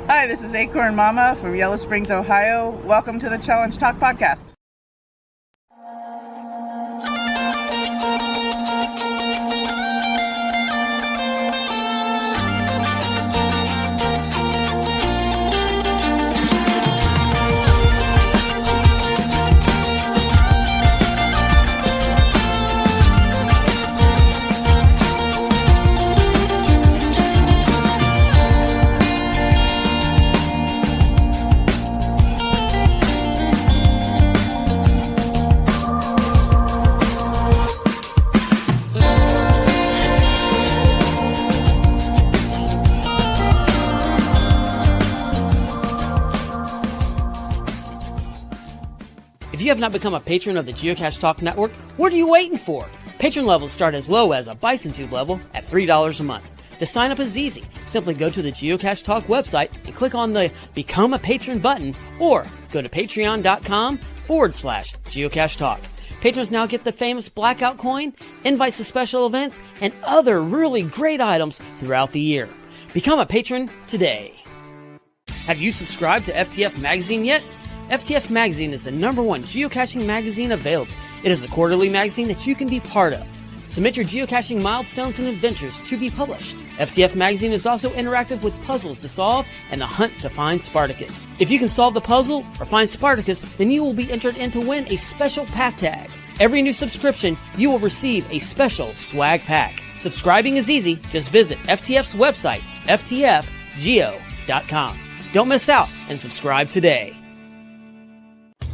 Hi, this is Acorn Mama from Yellow Springs, Ohio. Welcome to the Challenge Talk podcast. If you have not become a patron of the Geocache Talk Network, what are you waiting for? Patron levels start as low as a Bison Tube level at $3 a month. To sign up is easy. Simply go to the Geocache Talk website and click on the Become a Patron button, or go to patreon.com/Geocache Talk. Patrons now get the famous Blackout coin, invites to special events, and other really great items throughout the year. Become a patron today. Have you subscribed to FTF Magazine yet? FTF Magazine is the #1 geocaching magazine available. It is a quarterly magazine that you can be part of. Submit your geocaching milestones and adventures to be published. FTF Magazine is also interactive with puzzles to solve and the hunt to find Spartacus. If you can solve the puzzle or find Spartacus, then you will be entered in to win a special pack tag. Every new subscription, you will receive a special swag pack. Subscribing is easy. Just visit FTF's website, ftfgeo.com. Don't miss out and subscribe today.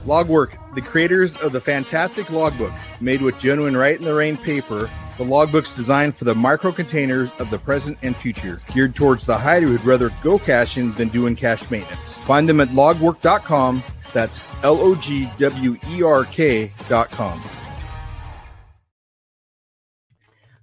Logwork, the creators of the fantastic logbook, made with genuine Write in the Rain paper. The logbook's designed for the micro containers of the present and future, geared towards the hider who'd rather go caching than doing cache maintenance. Find them at logwork.com. That's LOGWERK.com.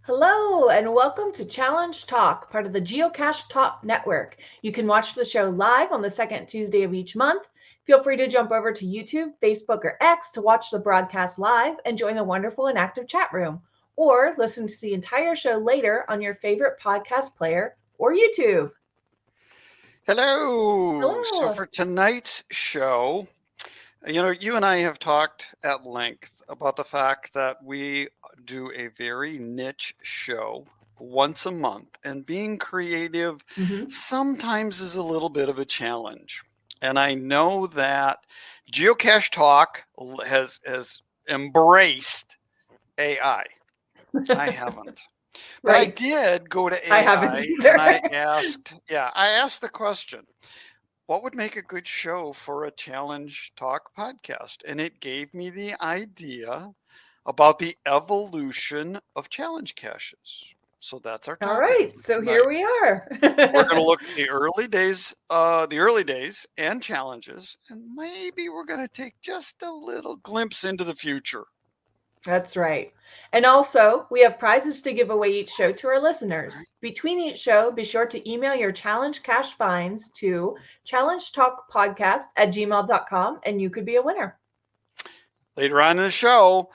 Hello, and welcome to Challenge Talk, part of the Geocache Talk Network. You can watch the show live on the second Tuesday of each month. Feel free to jump over to YouTube, Facebook, or X to watch the broadcast live and join the wonderful and active chat room, or listen to the entire show later on your favorite podcast player or YouTube. Hello. Hello. So for tonight's show, you and I have talked at length about the fact that we do a very niche show once a month, and being creative sometimes is a little bit of a challenge. And I know that Geocache Talk has embraced AI. I haven't. But Right. I did go to AI I haven't either. and I asked the question, what would make a good show for a Challenge Talk podcast? And it gave me the idea about the evolution of challenge caches. So that's our topic. All right, so here we are. We're going to look at the early days and challenges, and maybe we're going to take just a little glimpse into the future. That's right. And also, we have prizes to give away each show to our listeners. Between each show, be sure to email your challenge cache finds to challengetalkpodcast@gmail.com, and you could be a winner. Later on in the show,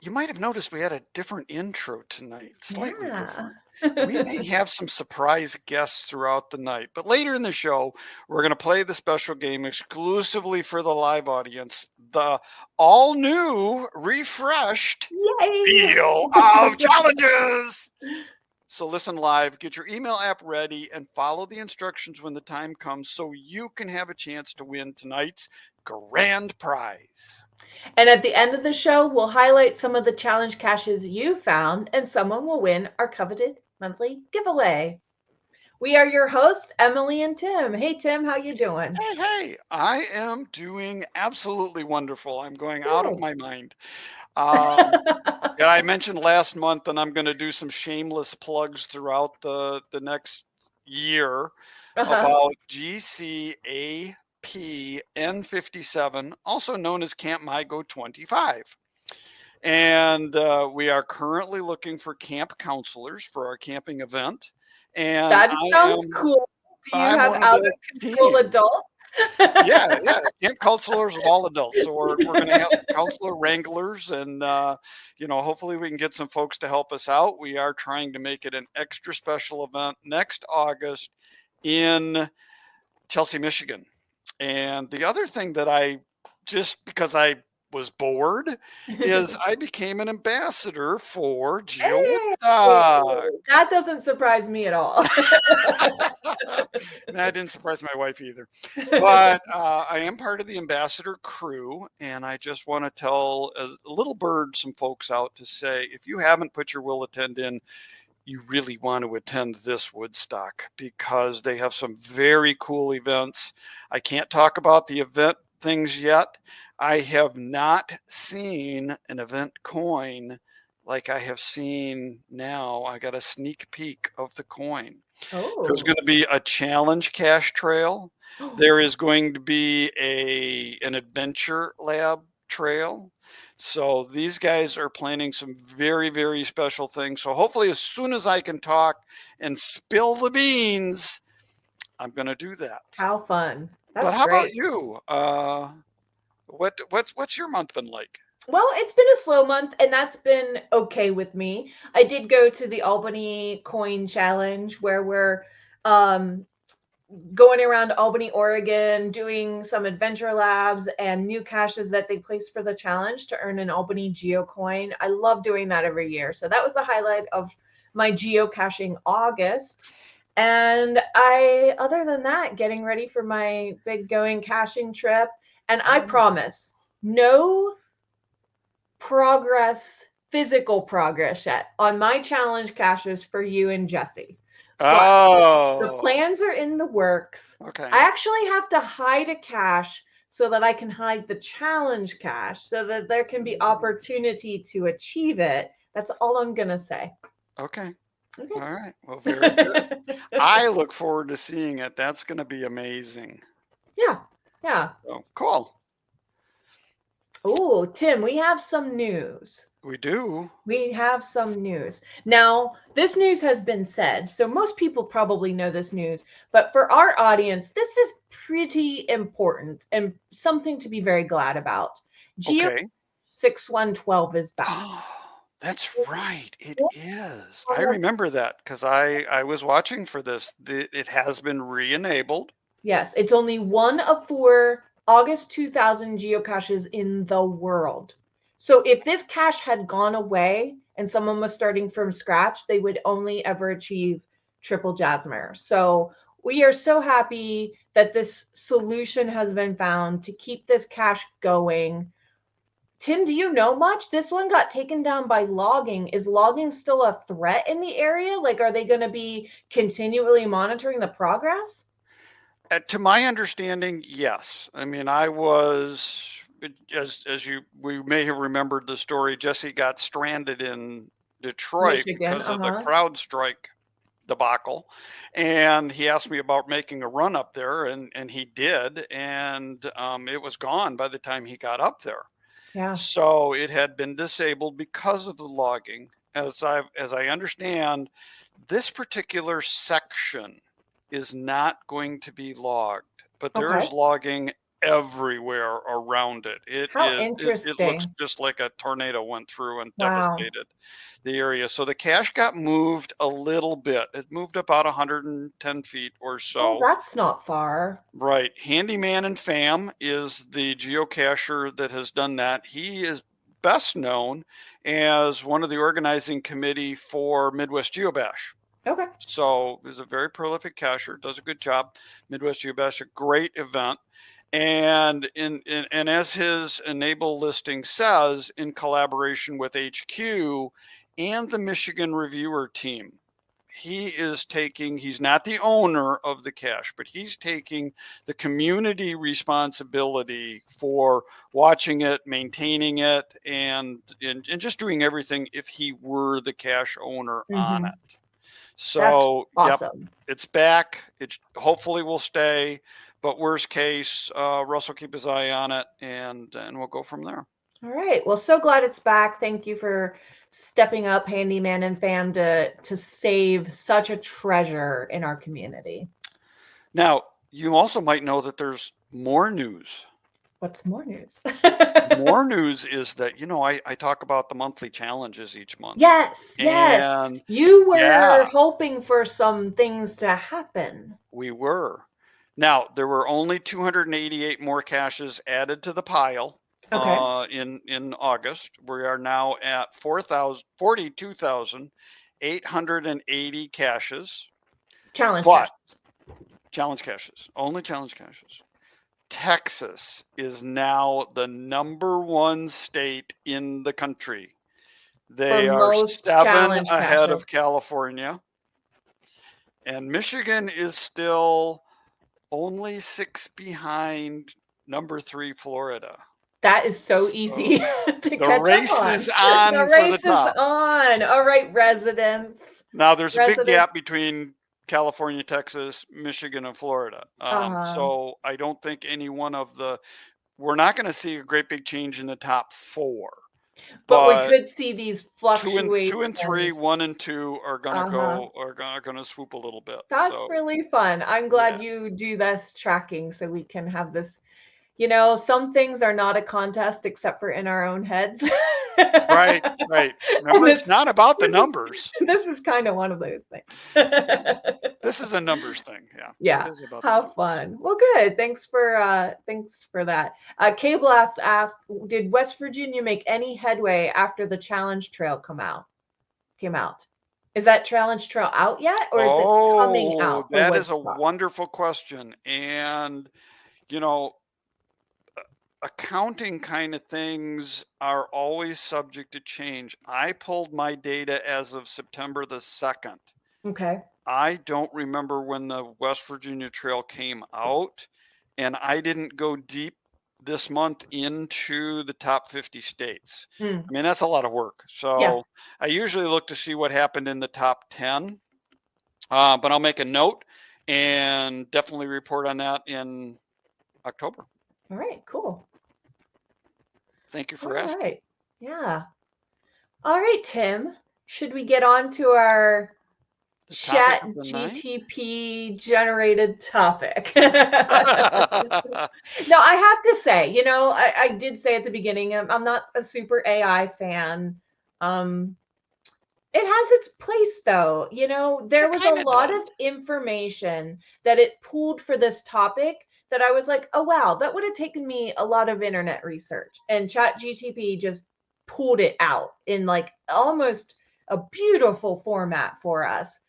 you might have noticed we had a different intro tonight, slightly different. We may have some surprise guests throughout the night, but later in the show, we're going to play the special game exclusively for the live audience, the all-new, refreshed Wheel of Challenges. So listen live, get your email app ready, and follow the instructions when the time comes so you can have a chance to win tonight's grand prize. And at the end of the show, we'll highlight some of the challenge caches you found, and someone will win our coveted monthly giveaway. We are your hosts, Emily and Tim. Hey, Tim, how you doing? Hey, I am doing absolutely wonderful. I'm going out of my mind. I mentioned last month, and I'm going to do some shameless plugs throughout the next year about GCA N57, also known as Camp MyGo 25. And we are currently looking for camp counselors for our camping event. And that sounds cool. Do you have out of control adults? yeah, camp counselors of all adults. So we're going to have some counselor wranglers, and hopefully we can get some folks to help us out. We are trying to make it an extra special event next August in Chelsea, Michigan. And the other thing that I, just because I was bored, is I became an ambassador for Geo Woodstock. That doesn't surprise me at all. That didn't surprise my wife either. But I am part of the ambassador crew, and I just want to tell a little bird some folks out to say, if you haven't put your will attend in, you really want to attend this Woodstock, because they have some very cool events. I can't talk about the event things yet. I have not seen an event coin like I have seen now. I got a sneak peek of the coin. Oh. There's going to be a challenge cash trail. There is going to be an adventure lab trail. So these guys are planning some very, very special things. So hopefully as soon as I can talk and spill the beans, I'm going to do that. How fun. That's but how great. about you? What's your month been like? Well, it's been a slow month, and that's been okay with me. I did go to the Albany Coin Challenge, where we're going around Albany, Oregon, doing some adventure labs and new caches that they placed for the challenge to earn an Albany geocoin. I love doing that every year. So that was the highlight of my geocaching August. And other than that, getting ready for my big going caching trip. And I promise, no physical progress yet on my challenge caches for you and Jesse. The plans are in the works. Okay. I actually have to hide a cache so that I can hide the challenge cache, so that there can be opportunity to achieve it. That's all I'm going to say. Okay. All right. Well, very good. I look forward to seeing it. That's going to be amazing. Yeah. So cool. Oh, Tim, we have some news. We do. We have some news. Now, this news has been said, so most people probably know this news, but for our audience, this is pretty important and something to be very glad about. Geo 6112 is back. That's right. It is. I remember that because I was watching for this. It has been re-enabled. Yes, it's only one of 4 August 2000 geocaches in the world. So if this cache had gone away and someone was starting from scratch, they would only ever achieve triple Jasmer. So we are so happy that this solution has been found to keep this cache going. Tim, do you know much? This one got taken down by logging. Is logging still a threat in the area? Like, are they going to be continually monitoring the progress? To my understanding, yes. I mean, I was, we may have remembered the story. Jesse got stranded in Detroit Michigan, because of the CrowdStrike debacle, and he asked me about making a run up there, and he did, and it was gone by the time he got up there. Yeah. So it had been disabled because of the logging. As I understand, this particular section is not going to be logged, but there is logging everywhere around it. It looks just like a tornado went through and devastated the area. So the cache got moved a little bit. It moved about 110 feet or so. Oh, that's not far. Right. Handyman and Fam is the geocacher that has done that. He is best known as one of the organizing committee for Midwest Geobash. Okay. So he's a very prolific cacher, does a good job. Midwest Geobash, a great event. And and as his enable listing says, in collaboration with HQ and the Michigan reviewer team, he's not the owner of the cache, but he's taking the community responsibility for watching it, maintaining it, and just doing everything if he were the cache owner on it. So awesome. It's back. It hopefully will stay, but worst case, Russ will keep his eye on it, and we'll go from there. All right. Well, so glad it's back. Thank you for stepping up, Handyman and Fam, to save such a treasure in our community. Now, you also might know that there's more news. What's more news? More news is that, I talk about the monthly challenges each month. Yes. You were hoping for some things to happen. We were. Now, there were only 288 more caches added to the pile in August. We are now at 42,880 caches. Challenge caches. Challenge caches. Only challenge caches. Texas is now the #1 state in the country. They are 7 ahead of California. And Michigan is still only 6 behind #3 Florida. That is so easy to catch up on. The race is on. The race is on. All right, residents. Now there's a big gap between California, Texas, Michigan, and Florida. So I don't think any one of we're not going to see a great big change in the top 4. But we could see these fluctuations. 2 and 3, 1 and 2 are gonna gonna swoop a little bit. That's really fun. I'm glad you do this tracking so we can have this. Some things are not a contest except for in our own heads. Right. Remember, it's not about the numbers. This is kind of one of those things. This is a numbers thing. Yeah. It is about how fun. Well, good. Thanks for that. K-Blast asked, did West Virginia make any headway after the challenge trail came out? Is that challenge trail out yet, or is it coming out? That is a wonderful question. And accounting kind of things are always subject to change. I pulled my data as of September the 2nd. Okay. I don't remember when the West Virginia Trail came out, and I didn't go deep this month into the top 50 states. I mean, that's a lot of work. So I usually look to see what happened in the top 10, but I'll make a note and definitely report on that in October. All right, cool. Thank you for asking. Right. Yeah. All right, Tim. Should we get on to our Chat GTP generated topic? No, I have to say, I did say at the beginning, I'm not a super AI fan. It has its place, though. There was a lot of information that it pulled for this topic that I was like, oh, wow, that would have taken me a lot of internet research. And ChatGTP just pulled it out in like almost a beautiful format for us.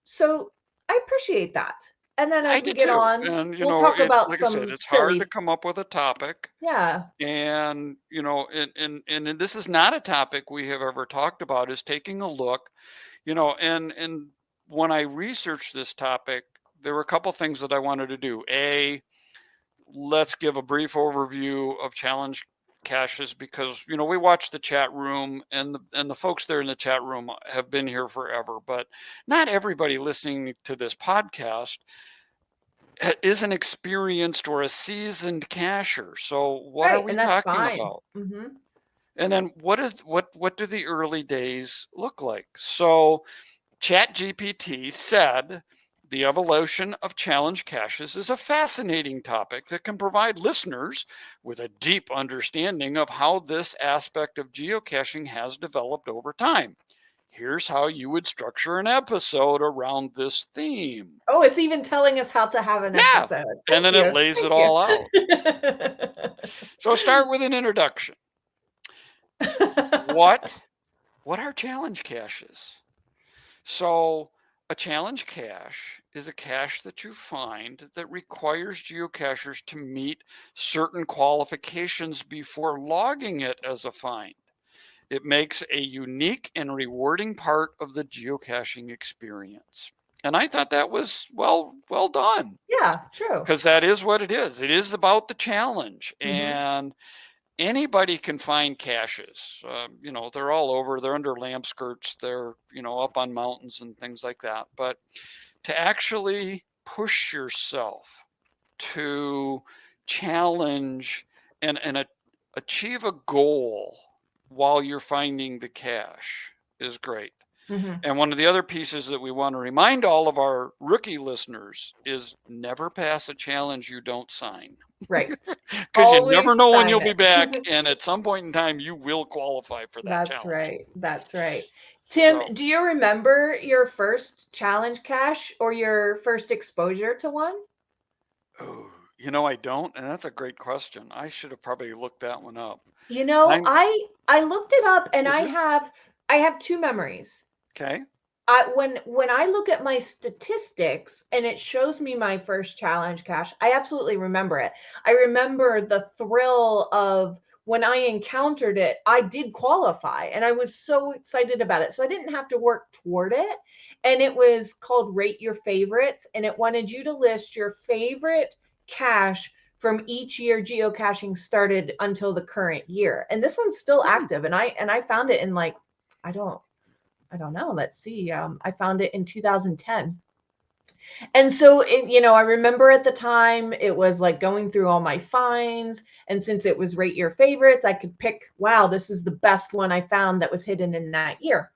So I appreciate that. And then as we get on, we'll talk about like some it's hard to come up with a topic. Yeah. And, and this is not a topic we have ever talked about, is taking a look, and when I researched this topic, there were a couple things that I wanted to do. Let's give a brief overview of challenge caches, because we watch the chat room, and the folks there in the chat room have been here forever, but not everybody listening to this podcast is an experienced or a seasoned cacher. So what are we talking about? Mm-hmm. And then what do the early days look like? So ChatGPT said the evolution of challenge caches is a fascinating topic that can provide listeners with a deep understanding of how this aspect of geocaching has developed over time. Here's how you would structure an episode around this theme. Oh, it's even telling us how to have an episode. And then it lays it all out. So start with an introduction. What are challenge caches? So a challenge cache is a cache that you find that requires geocachers to meet certain qualifications before logging it as a find. It makes a unique and rewarding part of the geocaching experience. And I thought that was well done. Yeah, true. Because that is what it is. It is about the challenge. Mm-hmm. And anybody can find caches. They're all over. They're under lamp skirts. They're, up on mountains and things like that. But to actually push yourself to challenge and achieve a goal while you're finding the cache is great. Mm-hmm. And one of the other pieces that we want to remind all of our rookie listeners is never pass a challenge you don't sign. Right. Because you never know when you'll be back. And at some point in time, you will qualify for that challenge. That's right. Tim, So, do you remember your first challenge cache or your first exposure to one? oh, I don't, and that's a great question. I should have probably looked that one up. You know, I'm, I looked it up and did you? I have two memories. Okay. When I look at my statistics and it shows me my first challenge cache, I absolutely remember it. I remember the thrill of when I encountered it, I did qualify and I was so excited about it. So I didn't have to work toward it. And it was called Rate Your Favorites, and it wanted you to list your favorite cache from each year geocaching started until the current year. And this one's still Hmm. active. And I found it in like, I don't know. Let's see. I found it in 2010. And so, I remember at the time it was like going through all my finds. And since it was Rate Your Favorites, I could pick, wow, this is the best one I found that was hidden in that year.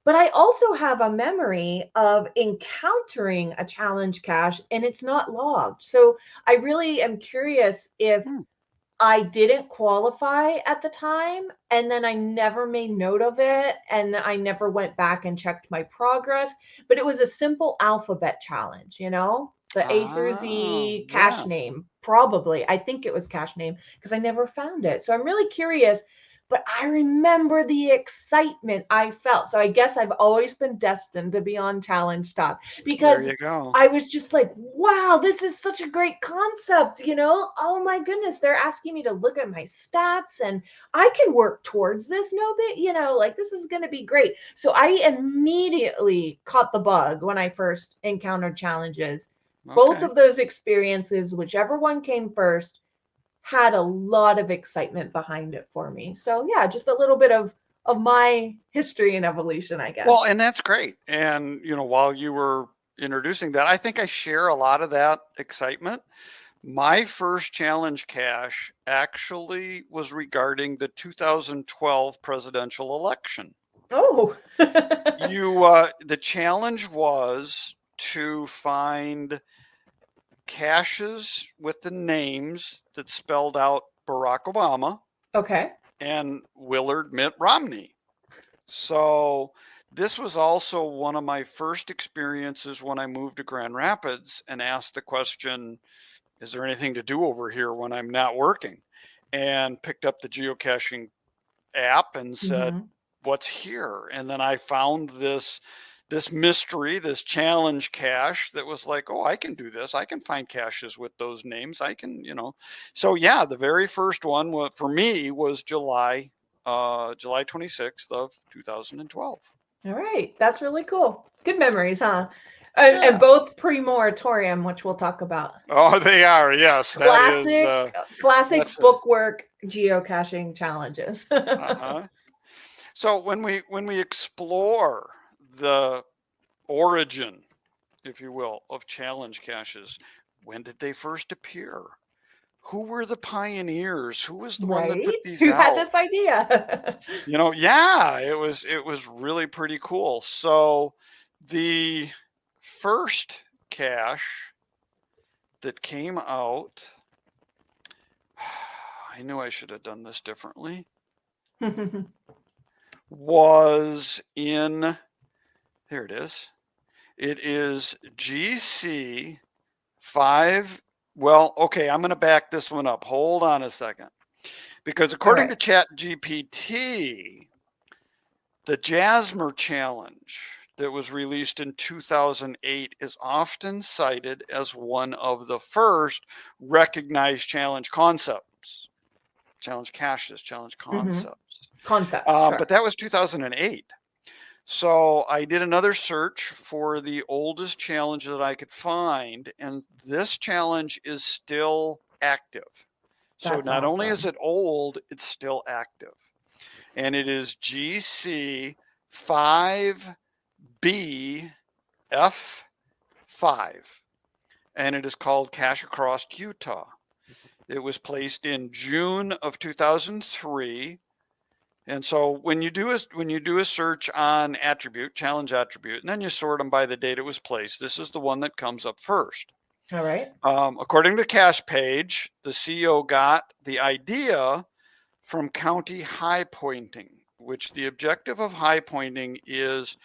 But I also have a memory of encountering a challenge cache and it's not logged. So I really am curious if Hmm. I didn't qualify at the time, and then I never made note of it, and I never went back and checked my progress. But it was a simple alphabet challenge, the A through Ah, Z cache yeah. name. Probably, I think it was cache name because I never found it. So I'm really curious. But I remember the excitement I felt. So I guess I've always been destined to be on Challenge Talk There because you go. I was just like, wow, this is such a great concept, Oh my goodness, they're asking me to look at my stats and I can work towards this no bit, like this is going to be great. So I immediately caught the bug when I first encountered challenges. Both Okay. of those experiences, whichever one came first, had a lot of excitement behind it for me. So yeah, just a little bit of my history and evolution, I guess. Well, and that's great. And, while you were introducing that, I think I share a lot of that excitement. My first challenge cache actually was regarding the 2012 presidential election. Oh. The challenge was to find caches with the names that spelled out Barack Obama Okay. and Willard Mitt Romney. So this was also one of my first experiences when I moved to Grand Rapids and asked the question, is there anything to do over here when I'm not working? And picked up the geocaching app and said, Mhm. what's here? And then I found this mystery, this challenge cache that was like, oh, I can do this. I can find caches with those names. I can, So yeah, the very first one for me was July 26th of 2012. All right. That's really cool. Good memories, huh? And Yeah. both pre-moratorium, which we'll talk about. Oh, they are. Yes, Classic that's bookwork geocaching challenges. uh-huh. So when we explore the origin, if you will, of challenge caches, when did they first appear? Who were the pioneers? Who was the one that Right? put these Who had out? this idea? Yeah, it was really pretty cool. So the first cache that came out, I knew I should have done this differently, was in, here it is. It is GC 5. Well, okay, I'm going to back this one up. Hold on a second. Because according to ChatGPT, the Jasmer challenge that was released in 2008 is often cited as one of the first recognized challenge concepts. Challenge caches, challenge concepts. Concepts, sure. But that was 2008. So I did another search for the oldest challenge that I could find, and this challenge is still active. So That's not only is awesome. it old, it's still active. And it is GC 5BF5. And it is called Cache Across Utah. It was placed in June of 2003. And so when you do a search on attribute, challenge attribute, and then you sort them by the date it was placed, this is the one that comes up first. All right. According to Cache Page, the CEO got the idea from county high pointing, which the objective of high pointing is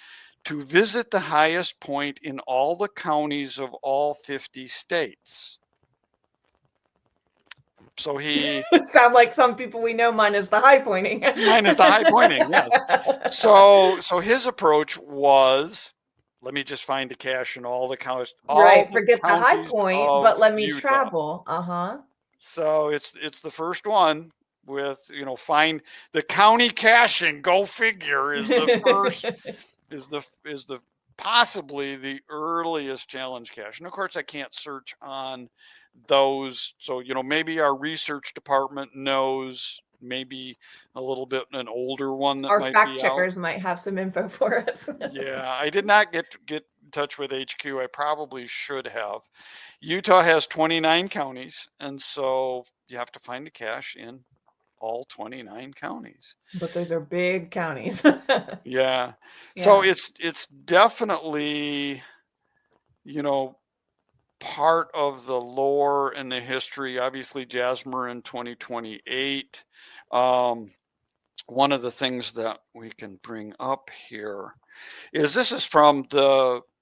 to visit the highest point in all the counties of all 50 states. So he sound like some people we know. Mine is the high pointing. Mine is the high pointing, yes. So his approach was, let me just find a cache in all the counties. Right, forget the high counties point, of but let me Utah. travel. Uh-huh. So it's the first one with, find the county caching. Go figure is the first is the possibly the earliest challenge cache. And of course I can't search on those. So, maybe our research department knows, maybe a little bit an older one that Our might fact be checkers out. might have some info for us. Yeah, I did not get in touch with HQ. I probably should have. Utah has 29 counties, and so you have to find a cache in all 29 counties. But those are big counties. Yeah. So it's definitely, part of the lore and the history. Obviously, Jasmine 2028. One of the things that we can bring up here is this is from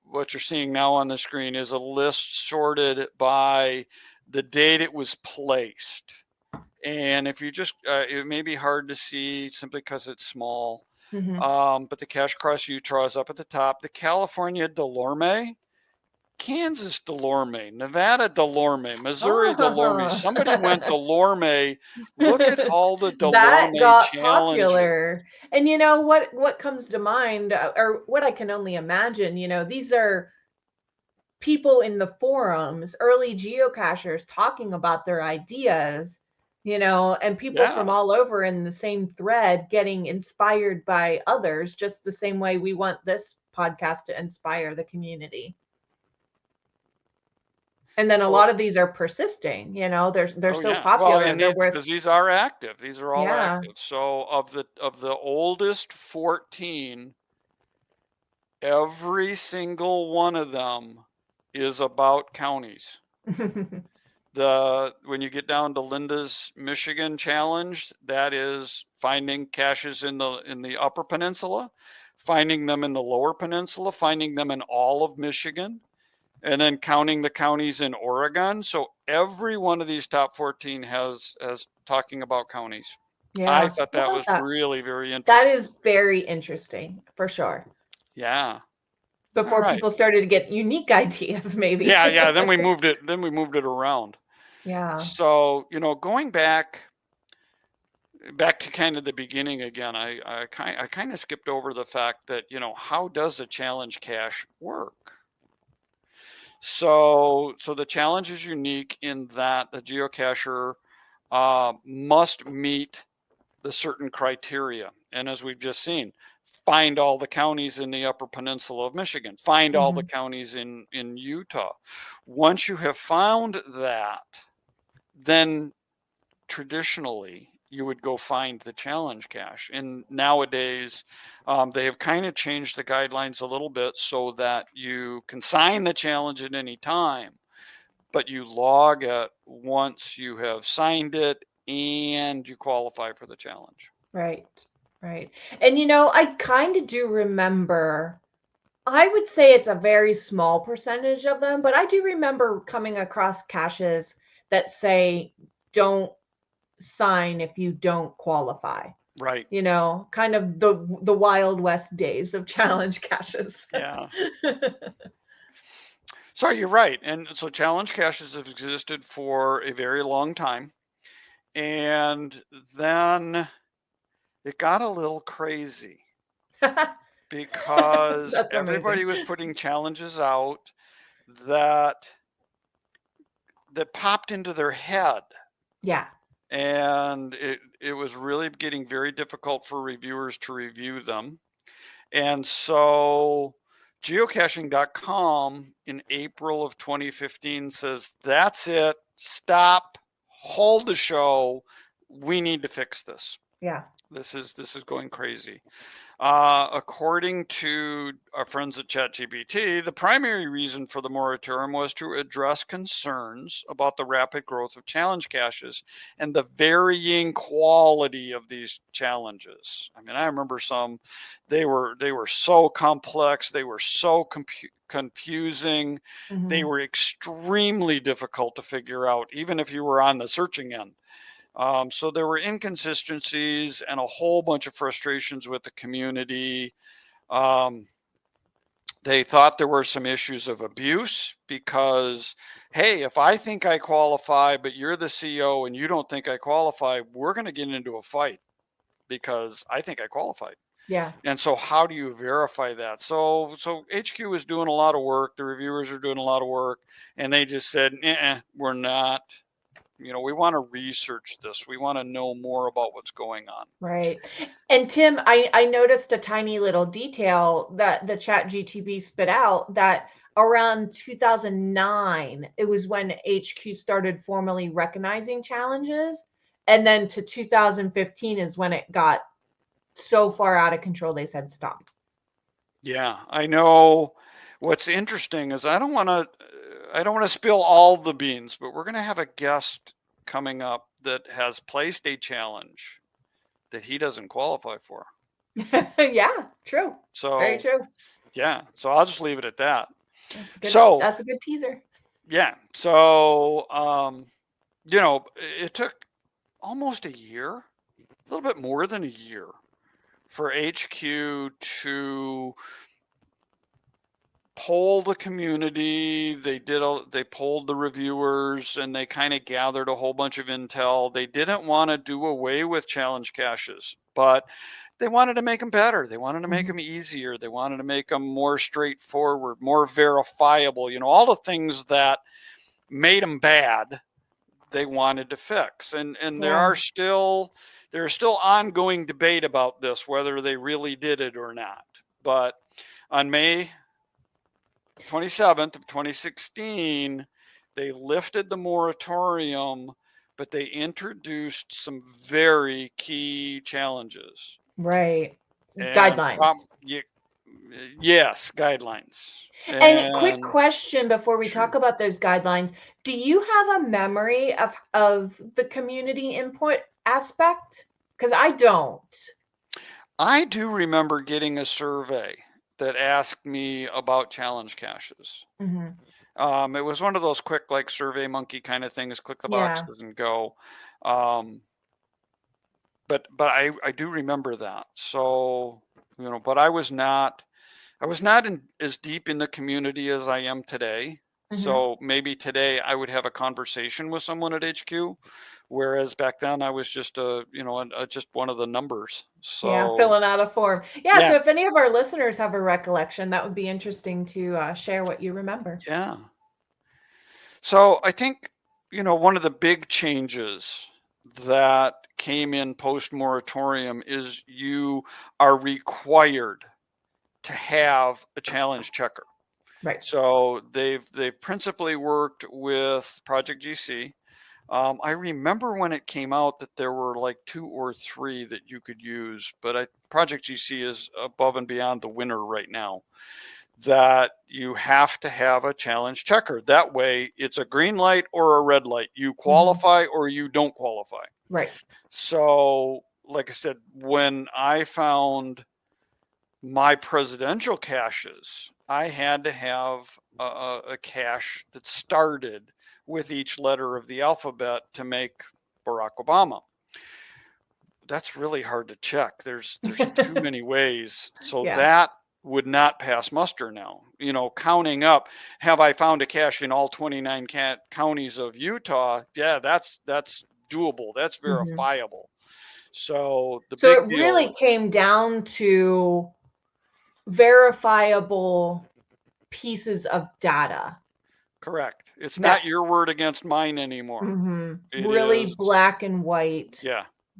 what you're seeing now on the screen is a list sorted by the date it was placed. And if you just, it may be hard to see simply because it's small, but the Cache Across Utah is up at the top. The California Delorme, Kansas Delorme, Nevada Delorme, Missouri Delorme. Somebody went Delorme. Look at all the Delorme that got challenges. popular. And what comes to mind, or what I can only imagine, these are people in the forums, early geocachers talking about their ideas, and people from all over in the same thread getting inspired by others, just the same way we want this podcast to inspire the community. And then a lot of these are persisting, they're so popular. Well, and because these are active. These are all active. So of the oldest 14, every single one of them is about counties. When you get down to Linda's Michigan challenge, that is finding caches in the Upper Peninsula, finding them in the Lower Peninsula, finding them in all of Michigan, and then counting the counties in Oregon. So every one of these top 14 has talking about counties. Yeah, I thought that was really very interesting. That is very interesting, for sure. Yeah. Before people started to get unique ideas, maybe. Yeah. Then we moved it around. Yeah. So, going back to kind of the beginning again, I kind of skipped over the fact that, how does a challenge cache work? So the challenge is unique in that the geocacher must meet the certain criteria. And as we've just seen, find all the counties in the Upper Peninsula of Michigan, find all the counties in Utah. Once you have found that, then traditionally you would go find the challenge cache. And nowadays they have kind of changed the guidelines a little bit so that you can sign the challenge at any time, but you log it once you have signed it and you qualify for the challenge. Right. And I kind of do remember, I would say it's a very small percentage of them, but I do remember coming across caches that say don't sign if you don't qualify. Right. Kind of the Wild West days of challenge caches. Yeah. So you're right. And so challenge caches have existed for a very long time. And then it got a little crazy because everybody was putting challenges out that popped into their head. Yeah. And it was really getting very difficult for reviewers to review them. And so geocaching.com in April of 2015 says, that's it. Stop. Hold the show. We need to fix this. Yeah. This is going crazy. According to our friends at ChatGPT, the primary reason for the moratorium was to address concerns about the rapid growth of challenge caches and the varying quality of these challenges. I mean, I remember some, they were so complex, they were so confusing, they were extremely difficult to figure out, even if you were on the searching end. So there were inconsistencies and a whole bunch of frustrations with the community. They thought there were some issues of abuse because, hey, if I think I qualify, but you're the CEO and you don't think I qualify, we're going to get into a fight because I think I qualified. Yeah. And so how do you verify that? So HQ is doing a lot of work. The reviewers are doing a lot of work, and they just said, we're not. We want to research this. We want to know more about what's going on. Right. And Tim, I noticed a tiny little detail that the ChatGPT spit out, that around 2009, it was when HQ started formally recognizing challenges. And then to 2015 is when it got so far out of control, they said stop. Yeah, I know. What's interesting is I don't want to spill all the beans, but we're going to have a guest coming up that has placed a challenge that he doesn't qualify for. Yeah, true. So very true. Yeah, so I'll just leave it at that. That's a good teaser. Yeah. So it took almost a year, a little bit more than a year, for HQ to poll the community. They polled the reviewers, and they kind of gathered a whole bunch of intel. They didn't want to do away with challenge caches, but they wanted to make them better. They wanted to make them easier. They wanted to make them more straightforward, more verifiable. All the things that made them bad, they wanted to fix. And there's still ongoing debate about this, whether they really did it or not. But on May 27th of 2016, they lifted the moratorium, but they introduced some very key challenges. Right. Guidelines. Yes, guidelines. And quick question before we talk about those guidelines. Do you have a memory of the community input aspect? Because I don't. I do remember getting a survey that asked me about challenge caches. It was one of those quick, like Survey Monkey kind of things, click the boxes and go. But I do remember that. So, but I was not as deep in the community as I am today. So maybe today I would have a conversation with someone at HQ, whereas back then I was just just one of the numbers. So filling out a form. Yeah. So if any of our listeners have a recollection, that would be interesting to share what you remember. Yeah. So I think, one of the big changes that came in post-moratorium is you are required to have a challenge checker. Right. So they've principally worked with Project GC. I remember when it came out that there were like 2 or 3 that you could use, but Project GC is above and beyond the winner right now, that you have to have a challenge checker. That way it's a green light or a red light. You qualify or you don't qualify. Right. So, like I said, when I found my presidential caches, I had to have a cache that started with each letter of the alphabet to make Barack Obama. That's really hard to check. There's too many ways. So that would not pass muster now. Counting up, have I found a cache in all 29 counties of Utah? Yeah, that's doable. That's verifiable. So it really came down to verifiable pieces of data. Correct. It's not your word against mine anymore. Really black and white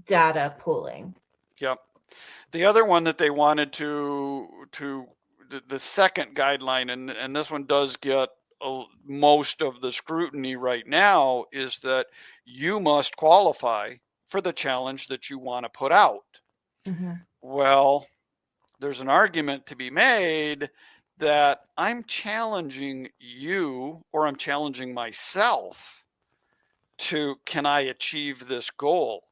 data pooling. Yep. The other one that they wanted to the second guideline, and this one does get most of the scrutiny right now, is that you must qualify for the challenge that you want to put out. Well, there's an argument to be made that I'm challenging you, or I'm challenging myself to, can I achieve this goal?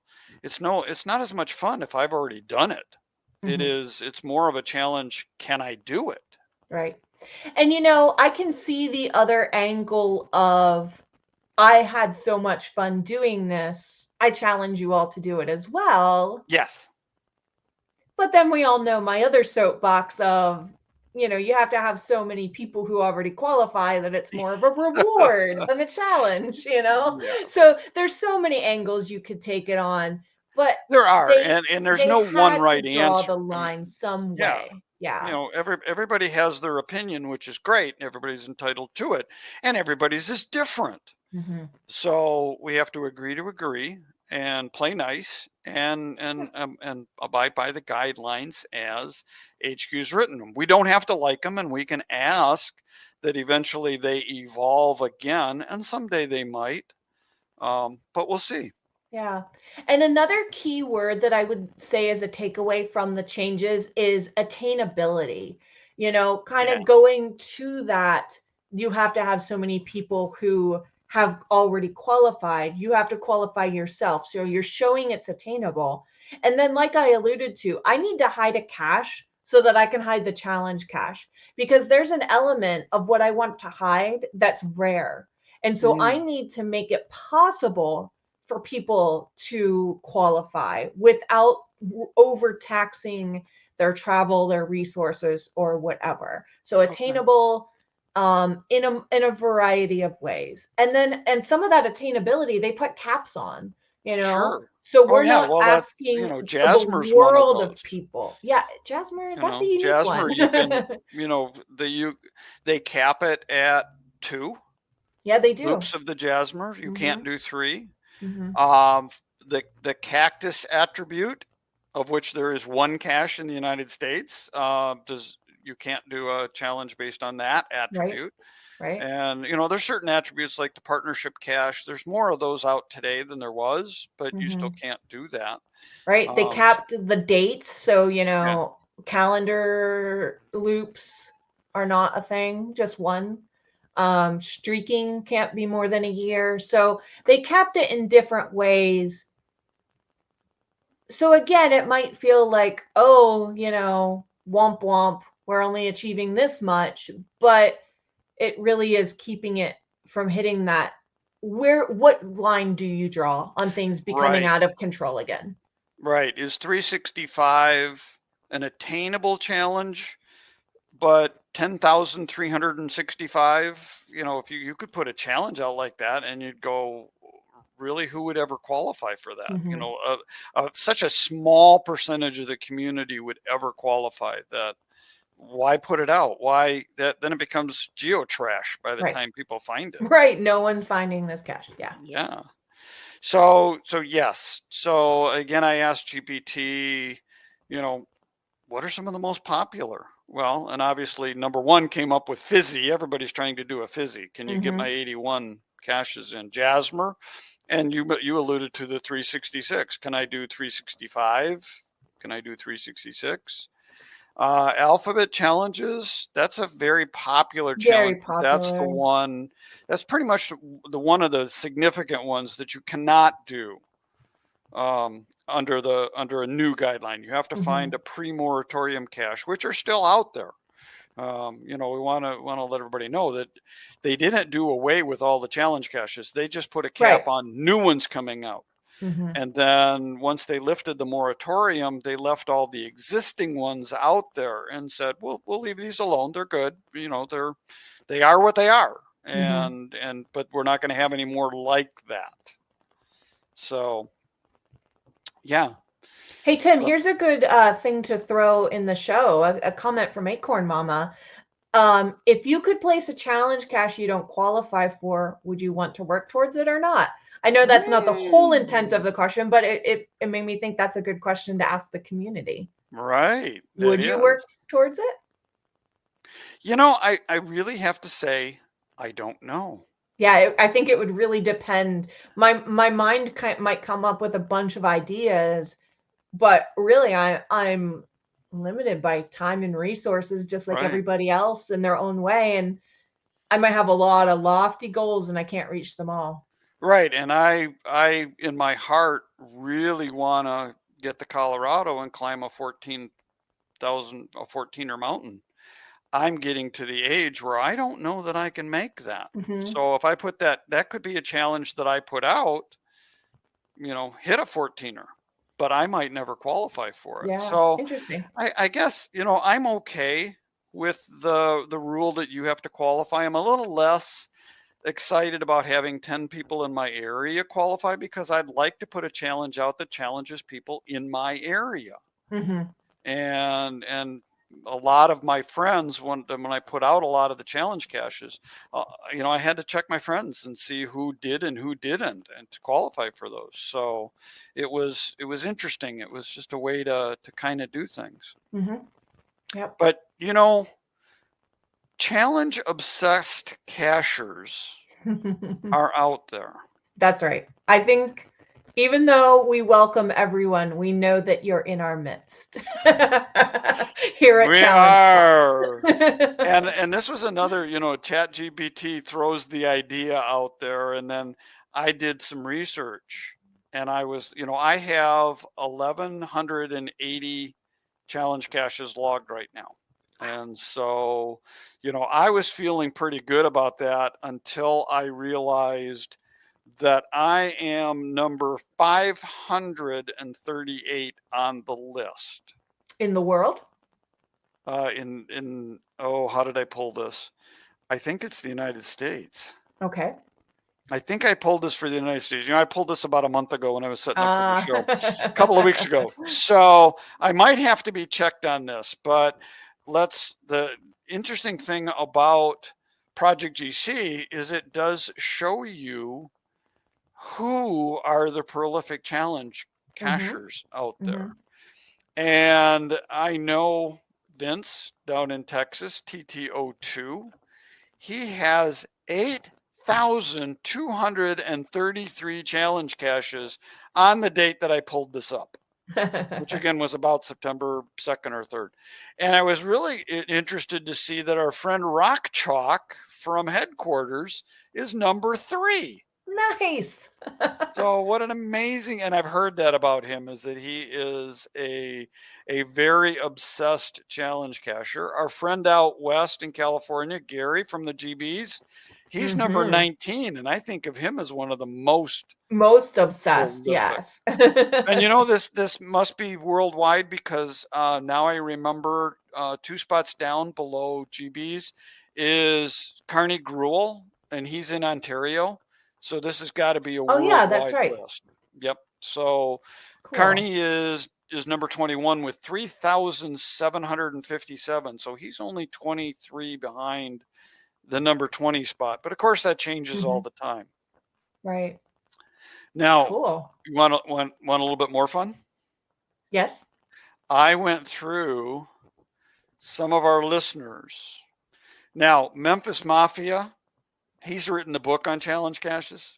It's not as much fun if I've already done it. It's more of a challenge. Can I do it? Right. And I can see the other angle of, I had so much fun doing this, I challenge you all to do it as well. Yes. But then we all know my other soapbox of, you have to have so many people who already qualify that it's more of a reward than a challenge, Yes. So there's so many angles you could take it on, but there are, and there's no one right draw answer. the line some way. Yeah. Everybody has their opinion, which is great, and everybody's entitled to it, and everybody's is different. So we have to agree and play nice and abide by the guidelines as HQ's written them. We don't have to like them, and we can ask that eventually they evolve again, and someday they might, but we'll see. Yeah. And another key word that I would say as a takeaway from the changes is attainability. Going to that, you have to have so many people who have already qualified. You have to qualify yourself. So you're showing it's attainable. And then, like I alluded to, I need to hide a cache so that I can hide the challenge cache, because there's an element of what I want to hide that's rare. And so I need to make it possible for people to qualify without overtaxing their travel, their resources, or whatever. So attainable in a variety of ways. And some of that attainability, they put caps on, Sure. So we're not asking Jasmer's the world one of of people. Yeah, Jasmer, that's a unique Jasmer, one. you can, they cap it at 2. Yeah, they do. Loops of the Jasmer. You can't do 3. The cactus attribute, of which there is 1 cache in the United States, you can't do a challenge based on that attribute. Right. And there's certain attributes like the partnership cache. There's more of those out today than there was, but you still can't do that. Right. They capped the dates, so calendar loops are not a thing, just 1. Streaking can't be more than a year. So they capped it in different ways. So again, it might feel like, womp womp, we're only achieving this much, but it really is keeping it from hitting that. What line do you draw on things becoming out of control again? Right. Is 365 an attainable challenge? But 10,365, if you could put a challenge out like that, and you'd go, really, who would ever qualify for that? Such a small percentage of the community would ever qualify that. Why put it out? Why that? Then it becomes geotrash by the time people find it. Right. No one's finding this cache. Yeah. Yeah. So yes. So again, I asked GPT, what are some of the most popular? Well, and obviously number 1 came up with Fizzy. Everybody's trying to do a Fizzy. Can you get my 81 caches in Jasmer? And you alluded to the 366. Can I do 365? Can I do 366? Alphabet challenges. That's a very popular challenge. That's the one. That's pretty much the one of the significant ones that you cannot do under a new guideline. You have to find a pre-moratorium cache, which are still out there. We want to let everybody know that they didn't do away with all the challenge caches. They just put a cap on new ones coming out. And then once they lifted the moratorium, they left all the existing ones out there and said, we'll leave these alone. They're good. They are what they are. But we're not going to have any more like that. So, yeah. Hey, Tim, here's a good thing to throw in the show, a comment from Acorn Mama. If you could place a challenge cache you don't qualify for, would you want to work towards it or not? I know that's not the whole intent of the question, but it made me think that's a good question to ask the community. Right. Would you work towards it? I really have to say, I don't know. Yeah, I think it would really depend. My mind might come up with a bunch of ideas, but really I'm limited by time and resources, just like Right. everybody else in their own way. And I might have a lot of lofty goals and I can't reach them all. Right. And I in my heart really want to get to Colorado and climb a 14er mountain. I'm getting to the age where I don't know that I can make that. Mhm. So if I put that could be a challenge that I put out, hit a 14er, but I might never qualify for it. Yeah, So interesting. I guess, I'm okay with the rule that you have to qualify. I'm a little less excited about having 10 people in my area qualify because I'd like to put a challenge out that challenges people in my area. Mhm. And a lot of my friends, when I put out a lot of the challenge caches, I had to check my friends and see who did and who didn't, and to qualify for those. So it was interesting. It was just a way to kind of do things. Mhm. Yep. But challenge obsessed cachers are out there. That's right. I think even though we welcome everyone, we know that you're in our midst here at We Challenge. are. And this was another, ChatGPT throws the idea out there, and then I did some research, and I was, I have 1,180 challenge caches logged right now. And so, I was feeling pretty good about that until I realized that I am number 538 on the list. In the world? How did I pull this? I think it's the United States. Okay. I think I pulled this for the United States. I pulled this about a month ago when I was setting up for the show, a A couple of weeks ago. So I might have to be checked on this, but the interesting thing about Project GC is it does show you who are the prolific challenge cachers out there. And I know Vince down in Texas, TTO2, he has 8,233 challenge caches on the date that I pulled this up, which again was about September 2nd or 3rd. And I was really interested to see that our friend Rock Chalk from headquarters is number 3. Nice. So what an amazing, and I've heard that about him, is that he is a very obsessed challenge cacher. Our friend out west in California, Gary from the GBs, he's number 19, and I think of him as one of the most obsessed. prolific. Yes. And this must be worldwide, because now I remember 2 spots down below GBs is Carney Gruel, and he's in Ontario. So this has got to be a worldwide that's right. list. Yep. So Cool. Carney is number 21 with 3,757. So he's only 23 behind the number 20 spot. But of course that changes all the time. Right. Now, Cool. you want a little bit more fun? Yes. I went through some of our listeners. Now, Memphis Mafia, he's written the book on challenge caches.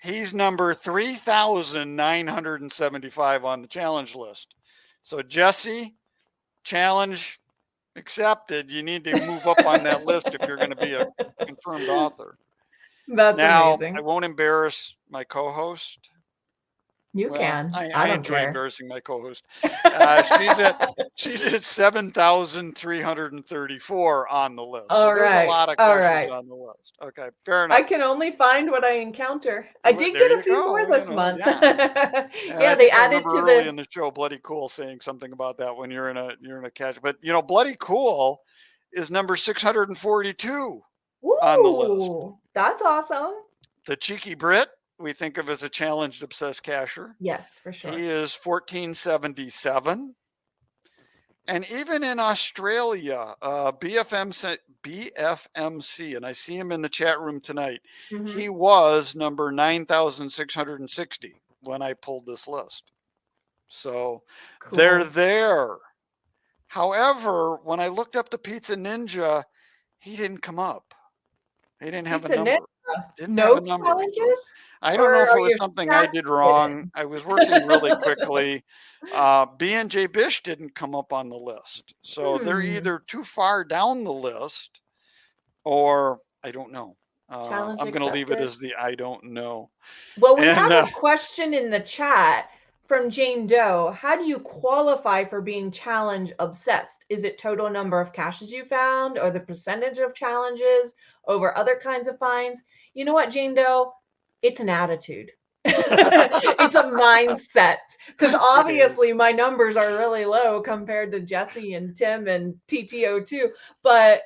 He's number 3,975 on the challenge list. So Jesse, challenge accepted. You need to move up on that list if you're going to be a confirmed author. That's amazing. I won't embarrass my co-host. You can. I don't enjoy care. embarrassing my co-host. She's at 7,334 on the list. All There's right. a lot of All caches right. on the list. Okay, fair enough. I can only find what I encounter. I did There get a you few go, more this month. And Yeah, I they think I added remember to early the. in the show, Bloody Cool saying something about that when you're in a cache. But Bloody Cool is number 642 on the list. Ooh, that's awesome. The Cheeky Brit, we think of as a challenged obsessed cacher. Yes, for sure. He is 1477. And even in Australia, BFMC, and I see him in the chat room tonight, he was number 9,660 when I pulled this list. So they're there. However, when I looked up the Pizza Ninja, he didn't come up. He didn't have Pizza a number. Ninja? No challenges? I don't Or know if are it was you something I did wrong. I was working really quickly. B&J Bish didn't come up on the list. So they're either too far down the list or I don't know. Challenge I'm going to leave it accepted. as the I don't know. Well, we And, have a question in the chat from Jane Doe. How do you qualify for being challenge obsessed? Is it total number of caches you found or the percentage of challenges over other kinds of finds? You know what, Jane Doe? It's an attitude. It's a mindset, because obviously my numbers are really low compared to Jesse and Tim and TTO2, but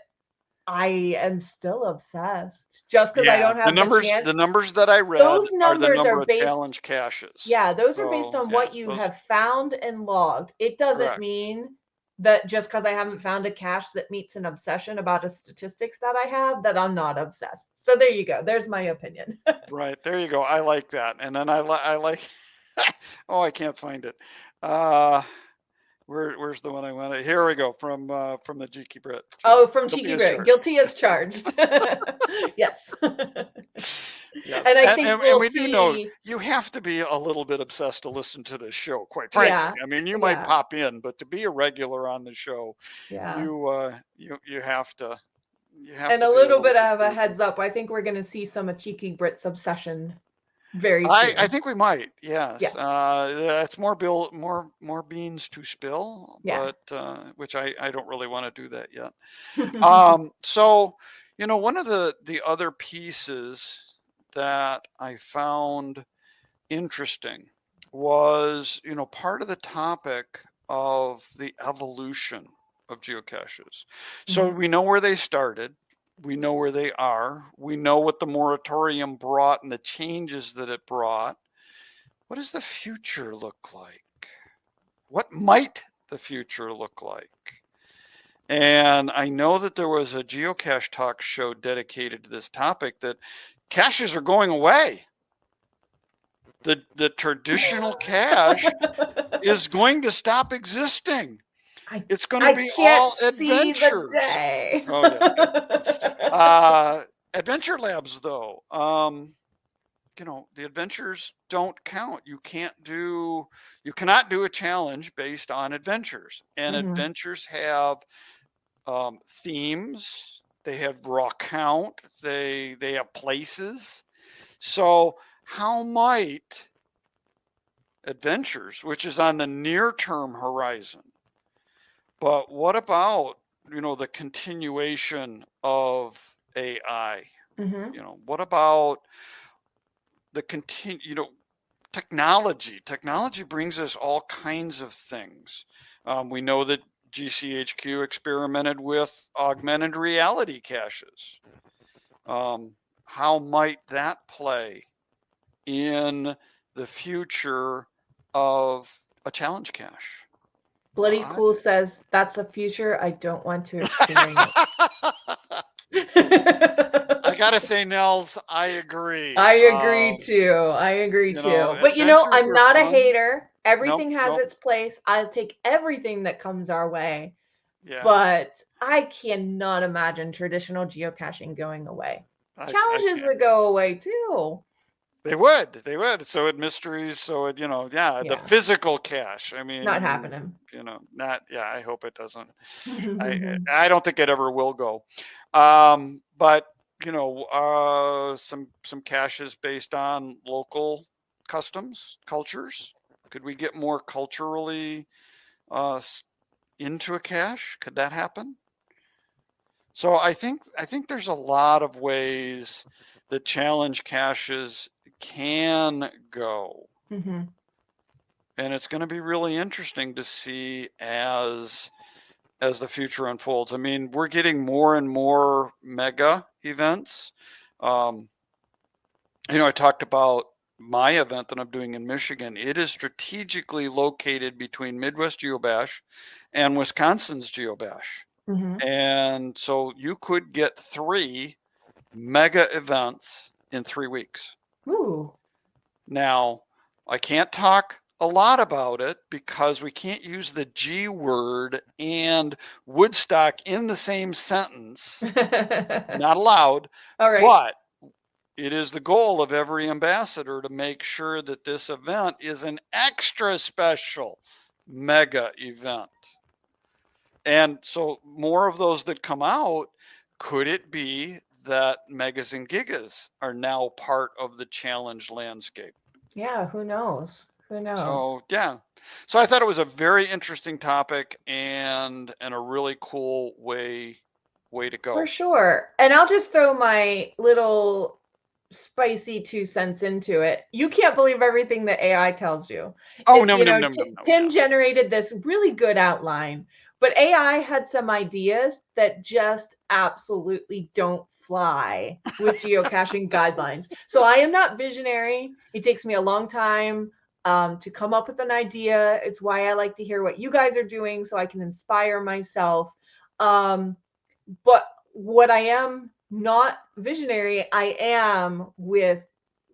I am still obsessed just because I don't have the chance. The numbers that I read Those are the numbers number are of based, challenge caches. yeah, those are based So, on yeah, what you those- have found and logged. It doesn't Correct. mean that just because I haven't found a cache that meets an obsession about a statistics that I have, that I'm not obsessed. So there you go. There's my opinion. Right, there you go. I like that. And then I like, oh, I can't find it. Where's the one I wanted? Here we go, from the Cheeky Brit. Oh, from Guilty Cheeky as Brit. charged. Guilty as charged. Yes. Yes. And I think and we'll we do know see. you have to be a little bit obsessed to listen to this show, quite frankly. Yeah. I mean, you might Yeah. pop in, but to be a regular on the show, Yeah. you have to. And to a be little bit of a patient. heads up, I think we're going to see some of Cheeky Brit's obsession very soon. I think we might. Yes. Yeah. It's more beans to spill, Yeah. but which I don't really want to do that yet. So, one of the other pieces that I found interesting was, part of the topic of the evolution of geocaches. So we know where they started. We know where they are. We know what the moratorium brought and the changes that it brought. What does the future look like? What might the future look like? And I know that there was a Geocache Talk show dedicated to this topic, that caches are going away. The traditional cache is going to stop existing. It's going to be all adventures. Oh, yeah. Adventure Labs, though, the adventures don't count. You cannot do a challenge based on adventures, and adventures have themes. They have raw count. They have places. So how might adventures, which is on the near-term horizon, but what about, the continuation of AI? What about the technology? Technology brings us all kinds of things. We know that GCHQ experimented with augmented reality caches. How might that play in the future of a challenge cache? Bloody Cool says, that's a future I don't want to experience. I gotta say, Nels, I agree. I agree too. But I'm not a hater. Everything has its place. I'll take everything that comes our way. Yeah. But I cannot imagine traditional geocaching going away. Challenges would go away too. They would. So would mysteries. So would, the physical cache. I mean, not happening. I hope it doesn't. I don't think it ever will go. But some caches based on local customs, cultures. Could we get more culturally into a cache? Could that happen? So I think there's a lot of ways that challenge caches can go. And it's going to be really interesting to see as the future unfolds. I mean, we're getting more and more mega events. I talked about my event that I'm doing in Michigan. It is strategically located between Midwest Geobash and Wisconsin's Geobash. And so you could get 3 mega events in 3 weeks. Ooh. Now, I can't talk a lot about it because we can't use the G word and Woodstock in the same sentence. Not allowed. All right. But it is the goal of every ambassador to make sure that this event is an extra special mega event. And so more of those that come out, could it be that megas and gigas are now part of the challenge landscape? Yeah, who knows? Who knows? So, yeah. So I thought it was a very interesting topic and a really cool way to go. For sure. And I'll just throw my little spicy 2 cents into it. You can't believe everything that AI tells you. Oh, Tim generated this really good outline, but AI had some ideas that just absolutely don't fly with geocaching guidelines. So I am not visionary. It takes me a long time to come up with an idea. It's why I like to hear what you guys are doing so I can inspire myself. But what I am not visionary, I am with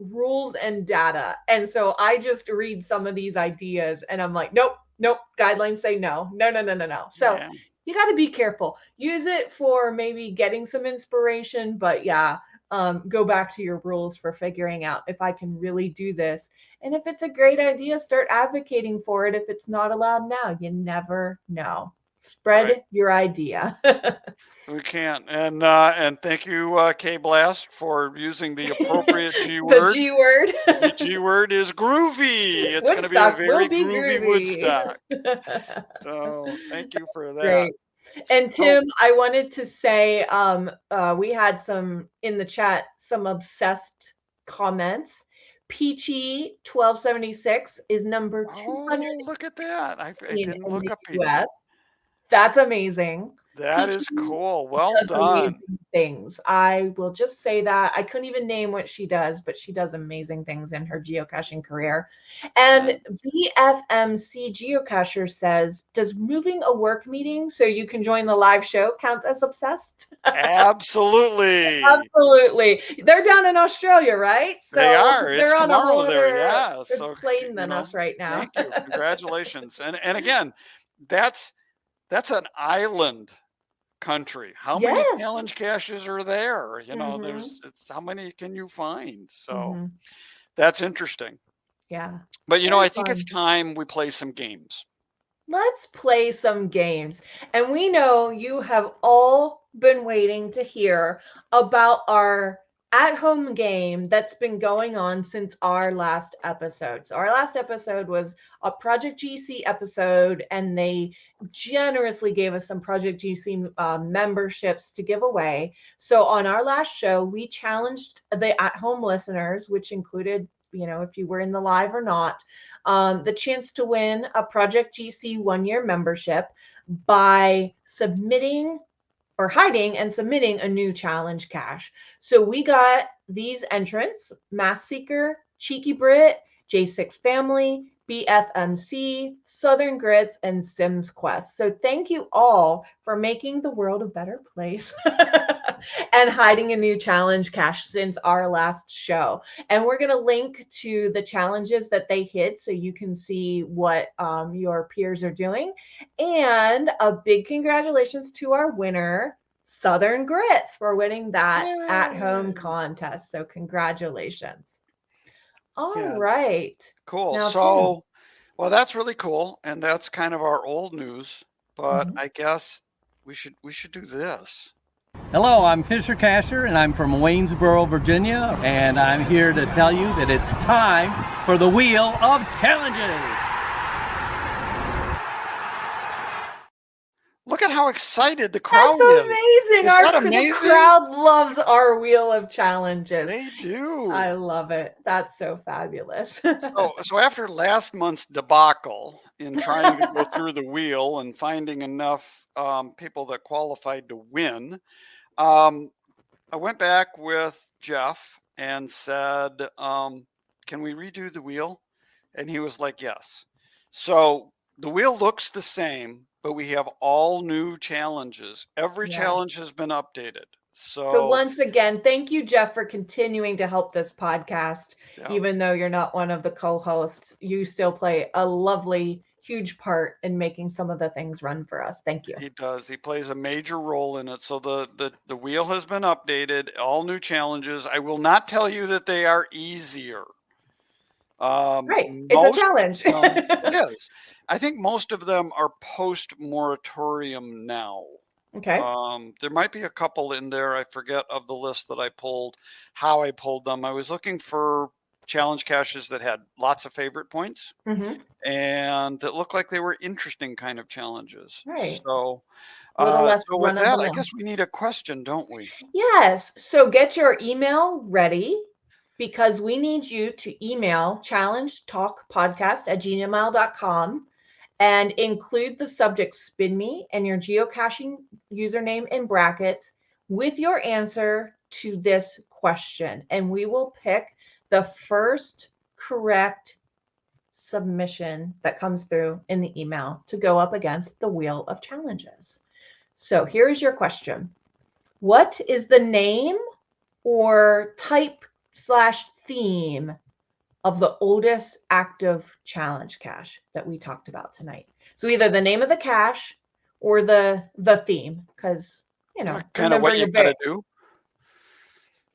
rules and data. And so I just read some of these ideas and I'm like, nope, guidelines say no. So you got to be careful. Use it for maybe getting some inspiration, but go back to your rules for figuring out if I can really do this. And if it's a great idea, start advocating for it. If it's not allowed now, you never know. Spread your idea. We can. And thank you, K-Blast, for using the appropriate G word. The G word. The G word is groovy. It's going to be a very groovy Woodstock. So thank you for that. Great. And Tim, I wanted to say we had some in the chat, some obsessed comments. Peachy 1276 is number 200. Oh, look at that. I didn't look up Peachy. That's amazing. That is cool. Well done. Amazing things. I will just say that. I couldn't even name what she does, but she does amazing things in her geocaching career. And BFMC Geocacher says, does moving a work meeting so you can join the live show count as obsessed? Absolutely. Absolutely. They're down in Australia, right? So they are. They're it's on a whole there. Yeah. So plane than us right now. Thank you. Congratulations. And again, that's an island country. How many challenge caches are there? It's how many can you find? So that's interesting. Yeah. But I think it's time we play some games. Let's play some games. And we know you have all been waiting to hear about our at-home game that's been going on since our last episode. So our last episode was a Project GC episode, and they generously gave us some Project GC memberships to give away. So on our last show, we challenged the at-home listeners, which included, if you were in the live or not, the chance to win a Project GC 1-year membership by hiding and submitting a new challenge cache. So we got these entrants: Mass Seeker, Cheeky Brit, J6 Family, BFMC, Southern Grits, and Sims Quest. So thank you all for making the world a better place and hiding a new challenge cache since our last show. And we're going to link to the challenges that they hit so you can see what your peers are doing. And a big congratulations to our winner, Southern Grits, for winning that at-home contest. So congratulations. All right. Cool. Now, well, that's really cool. And that's kind of our old news, but I guess we should do this. Hello, I'm Fisher Cacher, and I'm from Waynesboro, Virginia, and I'm here to tell you that it's time for the Wheel of Challenges. Look at how excited the crowd is. That's amazing. Amazing? The crowd loves our Wheel of Challenges. They do. I love it. That's so fabulous. So after last month's debacle in trying to go through the wheel and finding enough people that qualified to win, I went back with Jeff and said, can we redo the wheel? And he was like, yes. So the wheel looks the same, but we have all new challenges. Every challenge has been updated. So once again, thank you, Jeff, for continuing to help this podcast. Even though you're not one of the co-hosts, you still play a lovely, huge part in making some of the things run for us. Thank you. He does. He plays a major role in it. So the wheel has been updated. All new challenges. I will not tell you that they are easier. Right. It's a challenge. It is. I think most of them are post-moratorium now. Okay. There might be a couple in there. I forget of the list that I pulled, how I pulled them. I was looking for challenge caches that had lots of favorite points, and that looked like they were interesting kind of challenges. Right. So, so with that, I guess we need a question, don't we? Yes. So get your email ready, because we need you to email challengetalkpodcast@gmail.com and include the subject "spin me" and your geocaching username in brackets with your answer to this question. And we will pick the first correct submission that comes through in the email to go up against the Wheel of Challenges. So here's your question. What is the name or type/theme of the oldest active challenge cache that we talked about tonight? So either the name of the cache or the theme, because, you know, kind of what you got to do.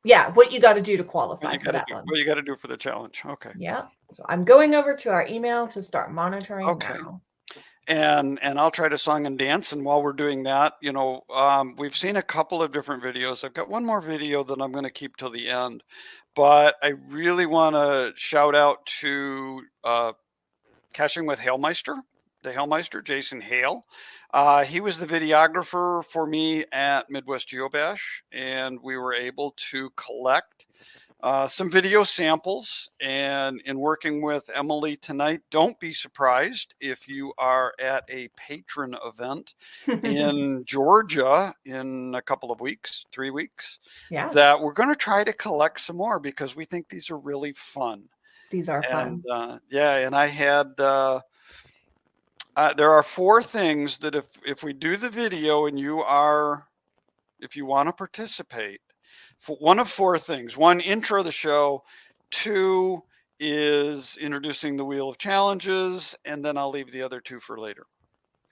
Yeah, what you got to do to qualify for that one. What you got to do for the challenge. Okay. Yeah. So I'm going over to our email to start monitoring now. And I'll try to song and dance. And while we're doing that, you know, we've seen a couple of different videos. I've got one more video that I'm going to keep till the end, but I really want to shout out to Caching with Hailmeister, the Hailmeister, Jason Hale. He was the videographer for me at Midwest Geobash, and we were able to collect some video samples. And in working with Emily tonight, don't be surprised if you are at a patron event in Georgia in a couple of weeks, 3 weeks, that we're going to try to collect some more, because we think these are really fun. These are fun. And I had... there are 4 things that if we do the video and if you want to participate, for one of 4 things: 1, intro the show; 2 is introducing the Wheel of Challenges, and then I'll leave the other 2 for later.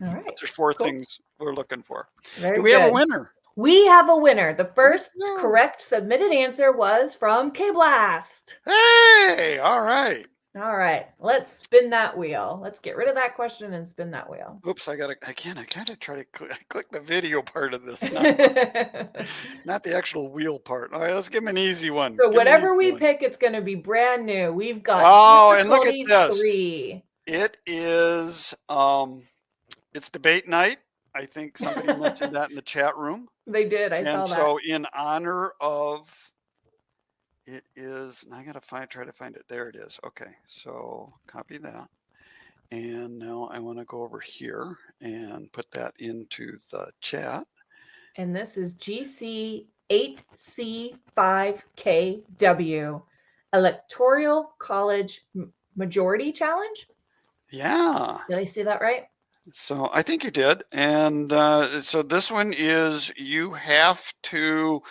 All right. There's 4 things we're looking for. Do we have a winner? We have a winner. The first correct submitted answer was from K-Blast. Hey, all right. All right, let's spin that wheel. Let's get rid of that question and spin that wheel. Oops, I gotta try to click the video part of this, not the actual wheel part. All right, let's give him an easy one. So whatever we pick, it's going to be brand new. We've got and look at this. 3. It is it's debate night. I think somebody mentioned that in the chat room. They did. I saw that. And so in honor of it is, and I gotta try to find it. There it is. Okay, so copy that, and now I want to go over here and put that into the chat. And this is GC8C5KW Electoral College Majority Challenge. Yeah. Did I see that right? So I think you did. And so this one is you have to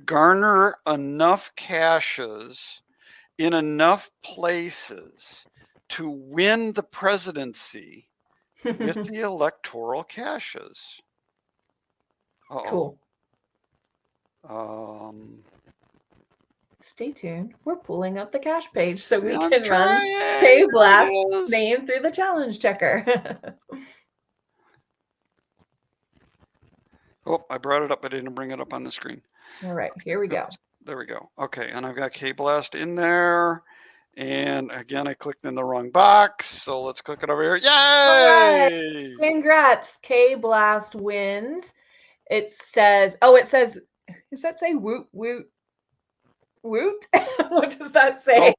garner enough caches in enough places to win the presidency with the electoral caches. Cool. Stay tuned. We're pulling up the cache page so we can run K-Blast's name through the challenge checker. Oh, I brought it up. I didn't bring it up on the screen. All right, here we go. There we go. Okay, and I've got K-Blast in there. And again, I clicked in the wrong box. So let's click it over here. Yay! Right. Congrats. K-Blast wins. It says, does that say woot woot? Woot? What does that say? Oh,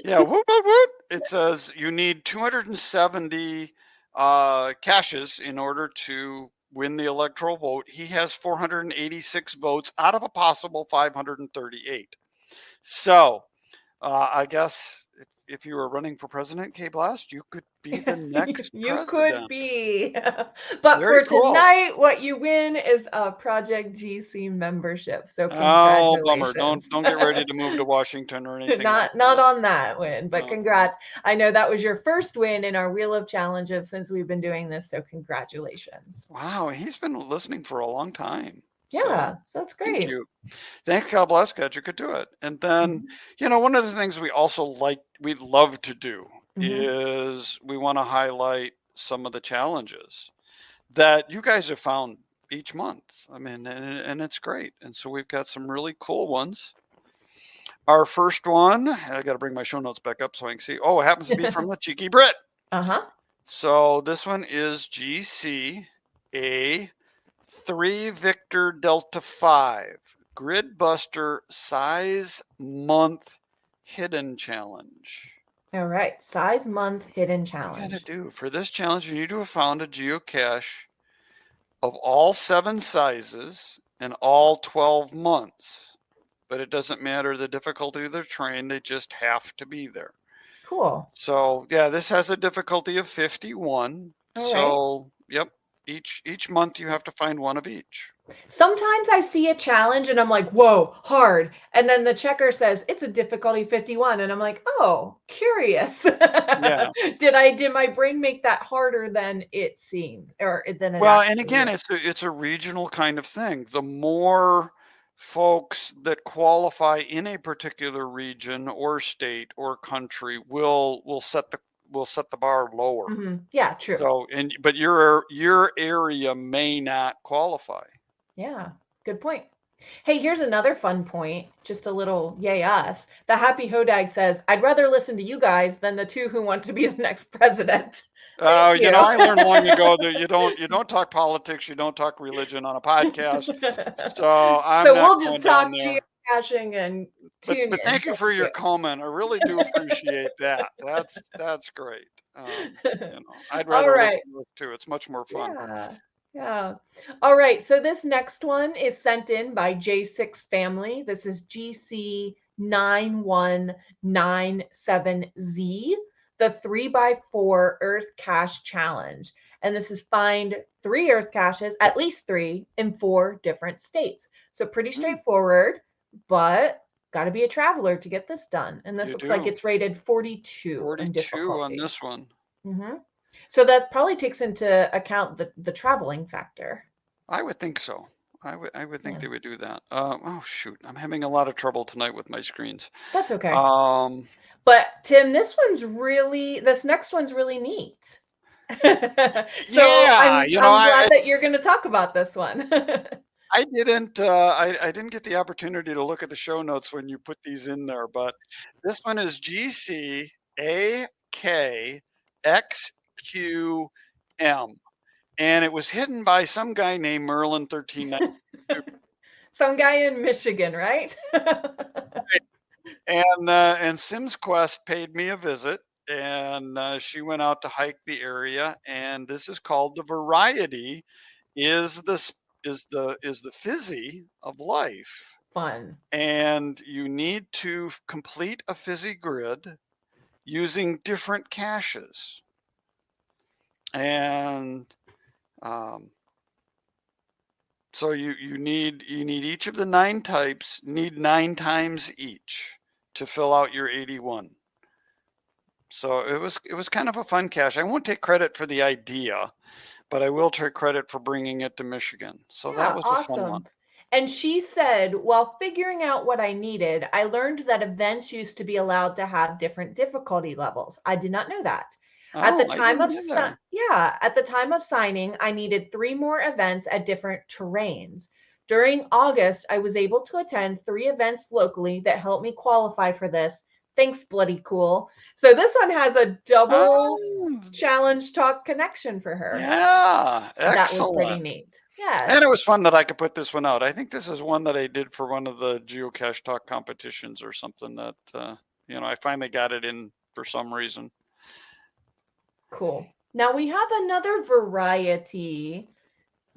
yeah, woot woot woot. It says you need 270 caches in order to win the electoral vote. He has 486 votes out of a possible 538. So I guess if you were running for president, Kay Blast, you could be the next You president. could be. But Very for cool. tonight, what you win is a Project GC membership. So Oh, congratulations. bummer. Don't get ready to move to Washington or anything. Not on that win, but No. congrats. I know that was your first win in our Wheel of Challenges since we've been doing this, so congratulations. Wow, he's been listening for a long time. Yeah, so that's great. Thank you. Thank God bless God you could do it. And then, one of the things we also we'd love to do is we want to highlight some of the challenges that you guys have found each month. I mean, and it's great. And so we've got some really cool ones. Our first one, I got to bring my show notes back up so I can see. Oh, it happens to be from the Cheeky Brit. So this one is GCA 3 Victor Delta 5 Grid Buster Size Month Hidden Challenge. All right, Size Month Hidden What Challenge. you got to do for this challenge? You need to have found a geocache of all 7 sizes and all 12 months. But it doesn't matter the difficulty of the terrain; they just have to be there. Cool. So yeah, this has a difficulty of 51. All yep. Each month you have to find one of each. Sometimes I see a challenge and I'm like, whoa, hard. And then the checker says it's a difficulty 51. And I'm like, oh, curious. Yeah. Did my brain make that harder than it seemed? Or than it Well, actually and again, is? it's a regional kind of thing. The more folks that qualify in a particular region or state or country will set the bar lower. Yeah, true. So, but your area may not qualify. Yeah, good point. Hey, here's another fun point. Just a little yay us. The Happy Hodag says, I'd rather listen to you guys than the 2 who want to be the next president. I learned long ago that you don't talk politics, you don't talk religion on a podcast. So we'll just talk geocaching and tune in. But thank you for your comment. I really do appreciate that. That's great. I'd rather listen to it too. It's much more fun. Yeah. All right. So this next one is sent in by J6 Family. This is GC9197Z, the 3x4 Earth Cache Challenge. And this is find 3 Earth caches, at least 3, in 4 different states. So pretty straightforward, but got to be a traveler to get this done. And this looks like it's rated 42. 42 on this one. So that probably takes into account the traveling factor. I would think so. I would think they would do that. Oh shoot, I'm having a lot of trouble tonight with my screens. That's okay. But Tim, this next one's really neat. So I'm glad that you're going to talk about this one. I didn't get the opportunity to look at the show notes when you put these in there, but this one is GCAKXQM, and it was hidden by some guy named Merlin 1392. Some guy in Michigan, right? And Sims Quest paid me a visit, and she went out to hike the area, and this is called the Variety is the Fizzy of Life. Fun. And you need to complete a fizzy grid using different caches. And so you need each of the 9 types, need 9 times each to fill out your 81. So it was kind of a fun cache. I won't take credit for the idea, but I will take credit for bringing it to Michigan. So that was a fun one. And she said, while figuring out what I needed, I learned that events used to be allowed to have different difficulty levels. I did not know that. At the time of signing, I needed 3 more events at different terrains. During August, I was able to attend 3 events locally that helped me qualify for this. Thanks, bloody cool. So this one has a double challenge talk connection for her. Yeah, excellent. That was pretty neat. Yeah. And it was fun that I could put this one out. I think this is one that I did for one of the geocache talk competitions or something that, I finally got it in for some reason. Cool. Now we have another variety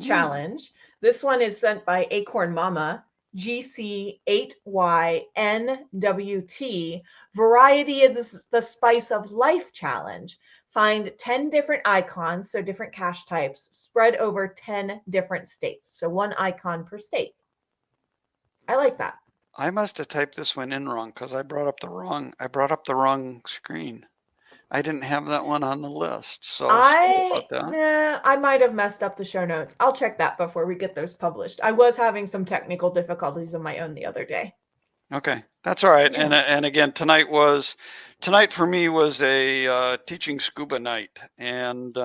challenge. This one is sent by Acorn Mama. GC8YNWT, Variety is the Spice of Life Challenge. Find 10 different icons, so different cache types, spread over 10 different states. So one icon per state. I like that. I must have typed this one in wrong because I brought up the wrong screen. I didn't have that one on the list. So sorry about that. I might have messed up the show notes. I'll check that before we get those published. I was having some technical difficulties of my own the other day. Okay, that's all right. Yeah. And again, tonight for me was a teaching scuba night, and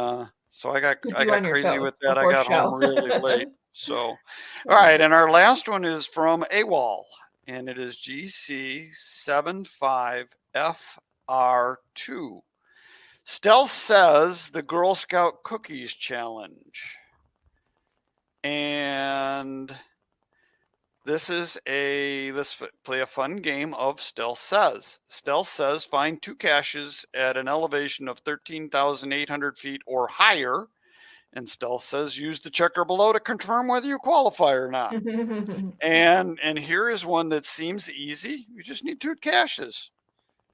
so I got crazy with that. I got home really late. So, all right, and our last one is from AWOL, and it is GC75FR2. Stealth says the Girl Scout Cookies Challenge, and let's play a fun game of Stealth Says. Stealth Says find 2 caches at an elevation of 13,800 feet or higher. And Stealth Says use the checker below to confirm whether you qualify or not. and here is one that seems easy. You just need 2 caches.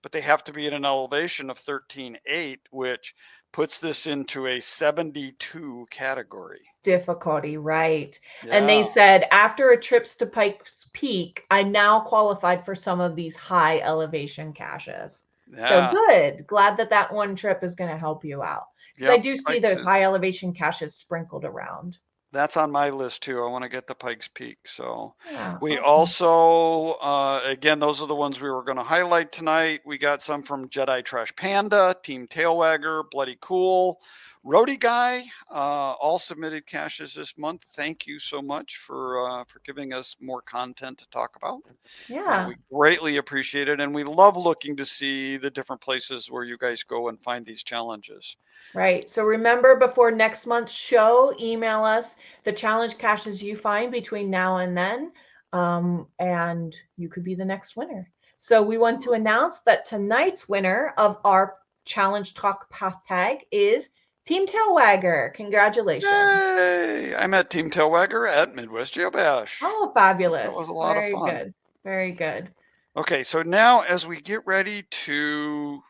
But they have to be at an elevation of 13.8, which puts this into a 72 category. Difficulty, right. Yeah. And they said, after a trip to Pikes Peak, I now qualified for some of these high elevation caches. Yeah. So good. Glad that one trip is going to help you out. Because I do see those high elevation caches sprinkled around. That's on my list too. I want to get to Pikes Peak. So yeah, we awesome. also, again, those are the ones we were going to highlight tonight. We got some from Jedi Trash Panda, Team Tailwagger, Bloody Cool, Roadie Guy, all submitted caches this month. Thank you so much for giving us more content to talk about. Yeah. We greatly appreciate it. And we love looking to see the different places where you guys go and find these challenges. Right. So remember, before next month's show, email us the challenge caches you find between now and then, and you could be the next winner. So we want to announce that tonight's winner of our Challenge Talk Path Tag is Team Tailwagger. Congratulations. Yay! I met Team Tailwagger at Midwest Geobash. Oh, fabulous. So that was a lot of fun. Very good. Very good. Okay, so now as we get ready to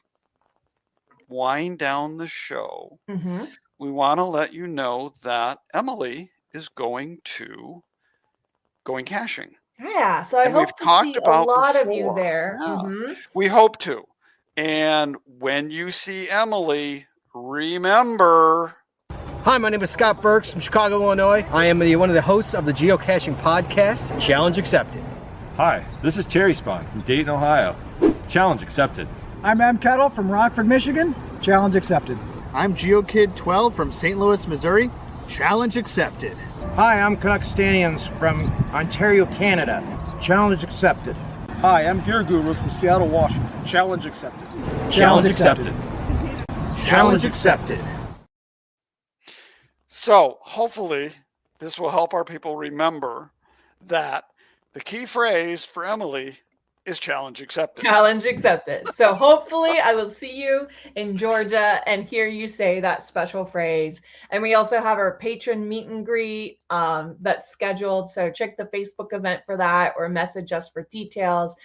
wind down the show, we want to let you know that Emily is going caching. Yeah, so I hope to see a lot of you there. Yeah. We hope to. And when you see Emily, remember. Hi, my name is Scott Burks from Chicago, Illinois. I am one of the hosts of the geocaching podcast, Challenge Accepted. Hi, this is Cherry Spawn from Dayton, Ohio. Challenge accepted. I'm M. Kettle from Rockford, Michigan. Challenge accepted. I'm GeoKid12 from St. Louis, Missouri. Challenge accepted. Hi, I'm Canuck Stanians from Ontario, Canada. Challenge accepted. Hi, I'm Gear Guru from Seattle, Washington. Challenge accepted. Challenge accepted. Challenge accepted. So hopefully this will help our people remember that the key phrase for Emily is challenge accepted. Challenge accepted. So hopefully I will see you in Georgia and hear you say that special phrase. And we also have our patron meet and greet that's scheduled. So check the Facebook event for that or message us for details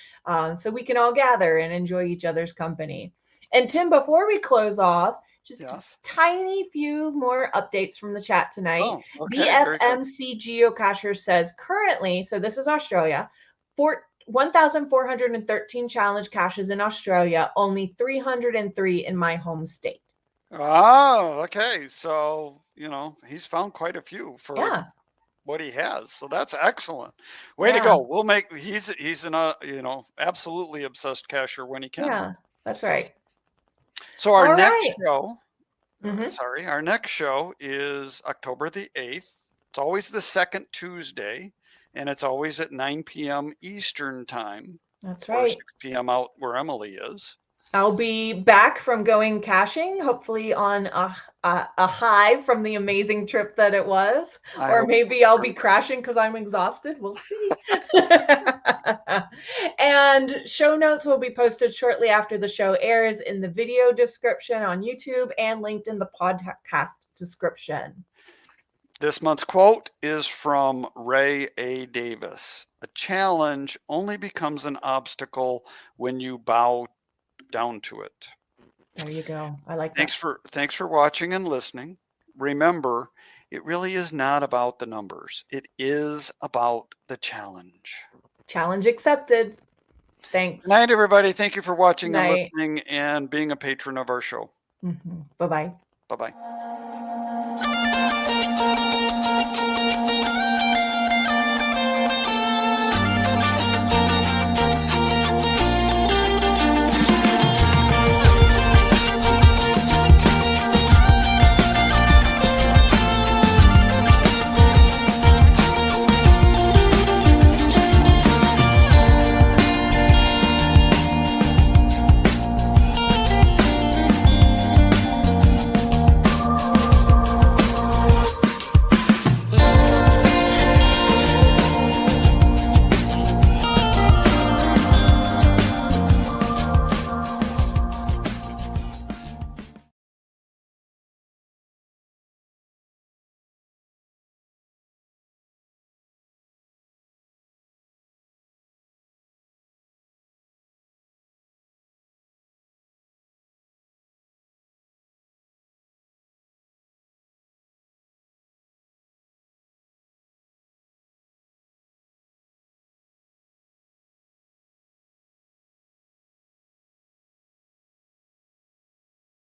so we can all gather and enjoy each other's company. And Tim, before we close off, just a tiny few more updates from the chat tonight. Oh, okay, BFMC Geocacher says currently, so this is Australia, 1,413 challenge caches in Australia, only 303 in my home state. Oh, okay. So, he's found quite a few for what he has. So that's excellent. Way to go. He's an, absolutely obsessed cacher when he can. Yeah, that's right. So our next show, our next show is October the 8th. It's always the second Tuesday. And it's always at 9 p.m. Eastern time. That's right. Or 6 p.m. out where Emily is. I'll be back from going caching, hopefully on a high from the amazing trip that it was. Or maybe I'll be crashing because I'm exhausted. We'll see. And show notes will be posted shortly after the show airs in the video description on YouTube and linked in the podcast description. This month's quote is from Ray A. Davis. A challenge only becomes an obstacle when you bow down to it. There you go. I like Thanks that. for watching and listening. Remember, it really is not about the numbers. It is about the challenge. Challenge accepted. Thanks. Good night, everybody. Thank you for watching and Night. listening and being a patron of our show. Bye-bye. Bye-bye.